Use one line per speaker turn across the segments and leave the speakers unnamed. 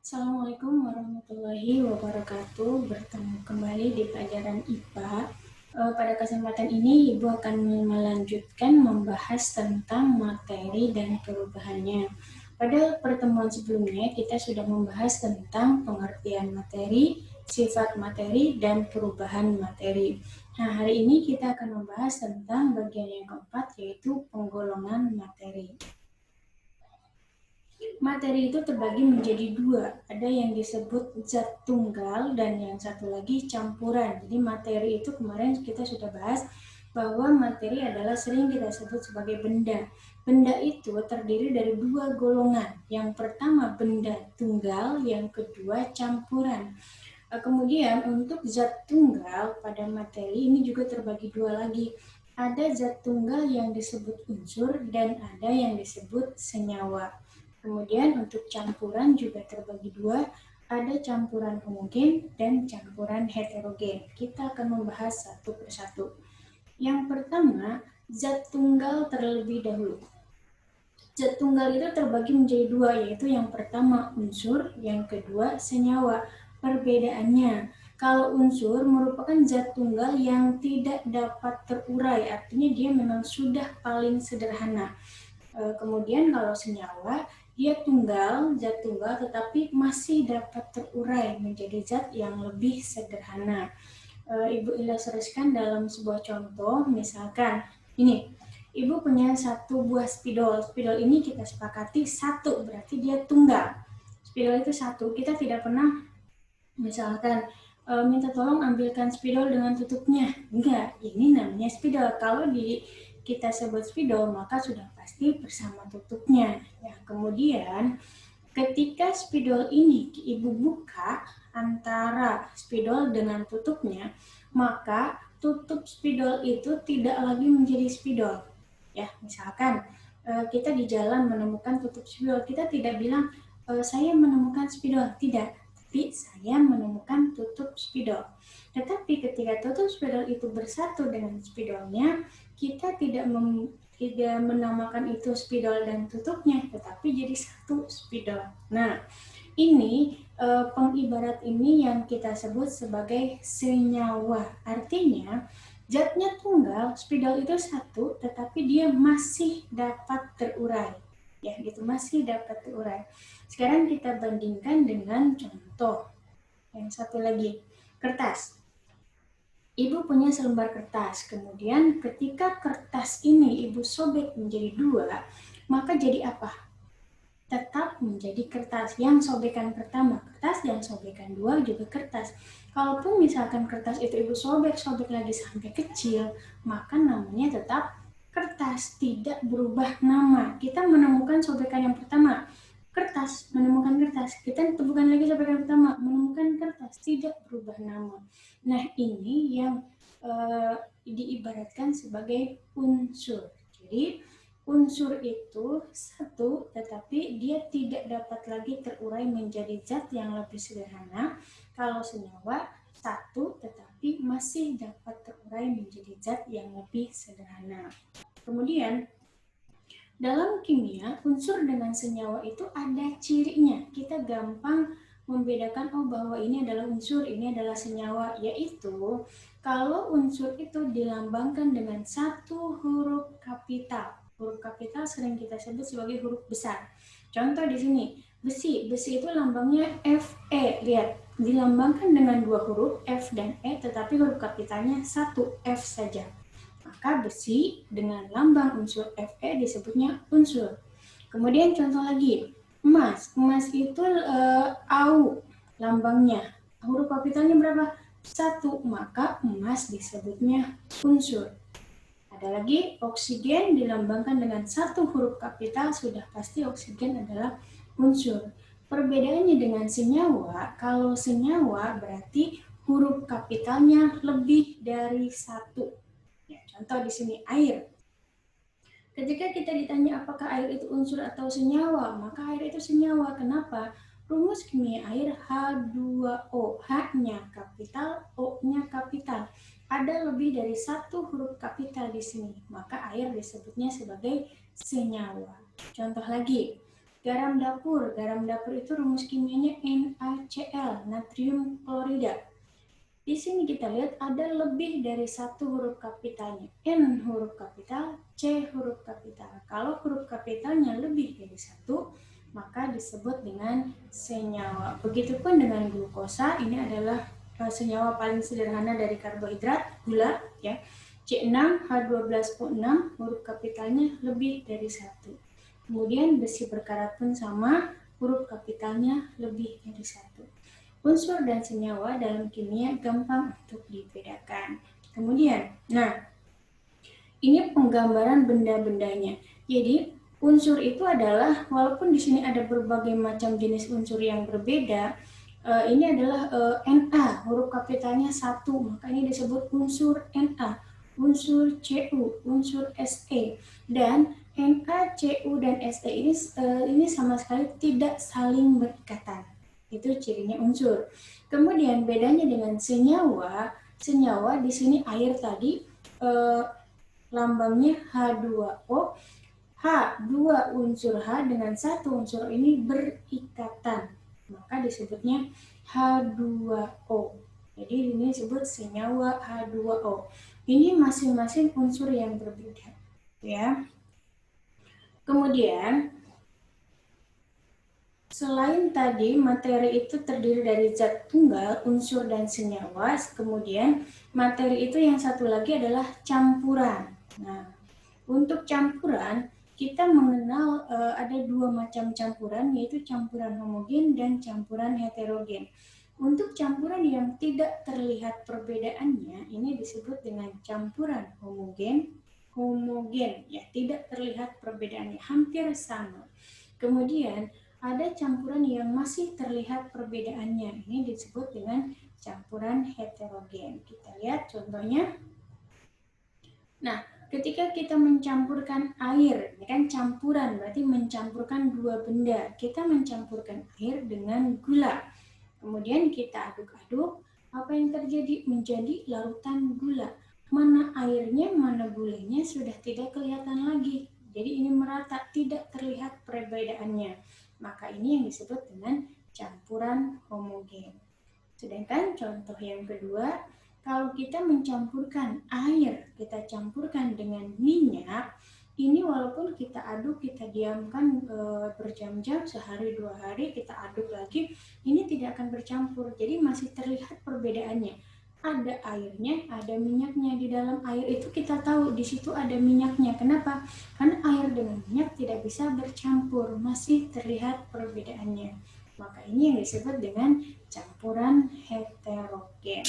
Assalamualaikum warahmatullahi wabarakatuh. Bertemu kembali di pelajaran IPA. Pada kesempatan ini, Ibu akan melanjutkan membahas tentang materi dan perubahannya. Pada pertemuan sebelumnya, kita sudah membahas tentang pengertian materi, sifat materi, dan perubahan materi. Nah, hari ini kita akan membahas tentang bagian yang keempat, yaitu penggolongan materi. Materi itu terbagi menjadi dua, ada yang disebut zat tunggal dan yang satu lagi campuran. Jadi materi itu kemarin kita sudah bahas bahwa materi adalah sering kita sebut sebagai benda. Benda itu terdiri dari dua golongan. Yang pertama benda tunggal, yang kedua campuran. Kemudian untuk zat tunggal pada materi ini juga terbagi dua lagi. Ada zat tunggal yang disebut unsur dan ada yang disebut senyawa. Kemudian untuk campuran juga terbagi dua, ada campuran homogen dan campuran heterogen. Kita akan membahas satu persatu. Yang pertama, zat tunggal terlebih dahulu. Zat tunggal itu terbagi menjadi dua, yaitu yang pertama unsur, yang kedua senyawa. Perbedaannya, kalau unsur merupakan zat tunggal yang tidak dapat terurai, artinya dia memang sudah paling sederhana. Kemudian kalau senyawa, dia zat tunggal, tetapi masih dapat terurai menjadi zat yang lebih sederhana. Ibu ilustrasikan dalam sebuah contoh, misalkan ini, Ibu punya satu buah spidol. Spidol ini kita sepakati satu, berarti dia tunggal. Spidol itu satu, kita tidak pernah misalkan minta tolong ambilkan spidol dengan tutupnya. Enggak, ini namanya spidol. Kalau kita sebut spidol, maka sudah pasti bersama tutupnya. Ya, kemudian ketika spidol ini Ibu buka antara spidol dengan tutupnya, maka tutup spidol itu tidak lagi menjadi spidol. Ya, misalkan kita di jalan menemukan tutup spidol, kita tidak bilang saya menemukan spidol, tidak. Tapi saya menemukan tutup spidol. Tetapi ketika tutup spidol itu bersatu dengan spidolnya, kita tidak menamakan itu spidol dan tutupnya, tetapi jadi satu spidol. Nah, ini pengibarat ini yang kita sebut sebagai senyawa. Artinya, zatnya tunggal, spidol itu satu, tetapi dia masih dapat terurai. Ya, gitu, masih dapat terurai. Sekarang kita bandingkan dengan contoh. Yang satu lagi, kertas. Ibu punya selembar kertas, kemudian ketika kertas ini Ibu sobek menjadi dua, maka jadi apa? Tetap menjadi kertas. Yang sobekan pertama kertas, yang sobekan dua juga kertas. Kalaupun misalkan kertas itu Ibu sobek lagi sampai kecil, maka namanya tetap kertas, tidak berubah nama. Kita menemukan sobekan yang pertama, kertas, menemukan kertas. Kita temukan lagi sobekan pertama, menemukan kertas, tidak berubah nama. Nah, ini yang diibaratkan sebagai unsur. Jadi, unsur itu satu, tetapi dia tidak dapat lagi terurai menjadi zat yang lebih sederhana. Kalau senyawa, satu, tetapi masih dapat terurai menjadi zat yang lebih sederhana. Kemudian, dalam kimia, unsur dengan senyawa itu ada cirinya. Kita gampang membedakan, oh bahwa ini adalah unsur, ini adalah senyawa, yaitu kalau unsur itu dilambangkan dengan satu huruf kapital. Huruf kapital sering kita sebut sebagai huruf besar. Contoh di sini, besi. Besi itu lambangnya Fe. Lihat, dilambangkan dengan dua huruf F dan E, tetapi huruf kapitalnya satu, F saja. Maka besi dengan lambang unsur Fe disebutnya unsur. Kemudian contoh lagi, emas. Emas itu Au lambangnya. Huruf kapitalnya berapa? Satu, maka emas disebutnya unsur. Ada lagi, oksigen dilambangkan dengan satu huruf kapital, sudah pasti oksigen adalah unsur. Perbedaannya dengan senyawa, kalau senyawa berarti huruf kapitalnya lebih dari satu. Ya, contoh di sini air. Ketika kita ditanya apakah air itu unsur atau senyawa, maka air itu senyawa. Kenapa? Rumus kimia air H2O, H-nya kapital, O-nya kapital. Ada lebih dari satu huruf kapital di sini, maka air disebutnya sebagai senyawa. Contoh lagi, Garam dapur itu rumus kimianya NaCl, natrium klorida. Di sini kita lihat ada lebih dari satu huruf kapitalnya. N huruf kapital, C huruf kapital. Kalau huruf kapitalnya lebih dari satu, maka disebut dengan senyawa. Begitupun dengan glukosa, ini adalah senyawa paling sederhana dari karbohidrat, gula, ya. C6H12O6, huruf kapitalnya lebih dari satu. Kemudian besi berkarat pun sama, huruf kapitalnya lebih dari satu. Unsur dan senyawa dalam kimia gampang untuk dibedakan. Kemudian, ini penggambaran benda-bendanya. Jadi, unsur itu adalah, walaupun di sini ada berbagai macam jenis unsur yang berbeda, ini adalah Na, huruf kapitalnya 1, maka ini disebut unsur Na. Unsur Cu, unsur Se, dan Na, Cu, dan Se ini sama sekali tidak saling berikatan. Itu cirinya unsur. Kemudian bedanya dengan senyawa, senyawa di sini air tadi lambangnya H2O. H2 unsur H dengan satu unsur ini berikatan, maka disebutnya H2O. Jadi ini disebut senyawa H2O. Ini masing-masing unsur yang berbeda, ya. Kemudian selain tadi materi itu terdiri dari zat tunggal, unsur dan senyawa, kemudian materi itu yang satu lagi adalah campuran. Nah, untuk campuran kita mengenal ada dua macam campuran, yaitu campuran homogen dan campuran heterogen. Untuk campuran yang tidak terlihat perbedaannya, ini disebut dengan campuran homogen, ya, tidak terlihat perbedaannya, hampir sama. Kemudian ada campuran yang masih terlihat perbedaannya, ini disebut dengan campuran heterogen. Kita lihat contohnya. Nah, ketika kita mencampurkan air, ini kan campuran, berarti mencampurkan dua benda. Kita mencampurkan air dengan gula. Kemudian kita aduk-aduk, apa yang terjadi? Menjadi larutan gula. Mana airnya, mana gulanya sudah tidak kelihatan lagi. Jadi ini merata, tidak terlihat perbedaannya. Maka ini yang disebut dengan campuran homogen. Sedangkan contoh yang kedua, kalau kita mencampurkan air, kita campurkan dengan minyak, ini walaupun kita aduk, kita diamkan berjam-jam, sehari dua hari, kita aduk lagi, ini tidak akan bercampur. Jadi masih terlihat perbedaannya. Ada airnya, ada minyaknya. Di dalam air itu kita tahu di situ ada minyaknya. Kenapa? Karena air dengan minyak tidak bisa bercampur, masih terlihat perbedaannya. Maka ini yang disebut dengan campuran heterogen.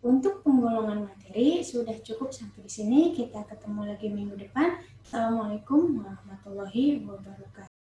Untuk penggolongan materi sudah cukup sampai di sini. Kita ketemu lagi minggu depan. Assalamualaikum warahmatullahi wabarakatuh.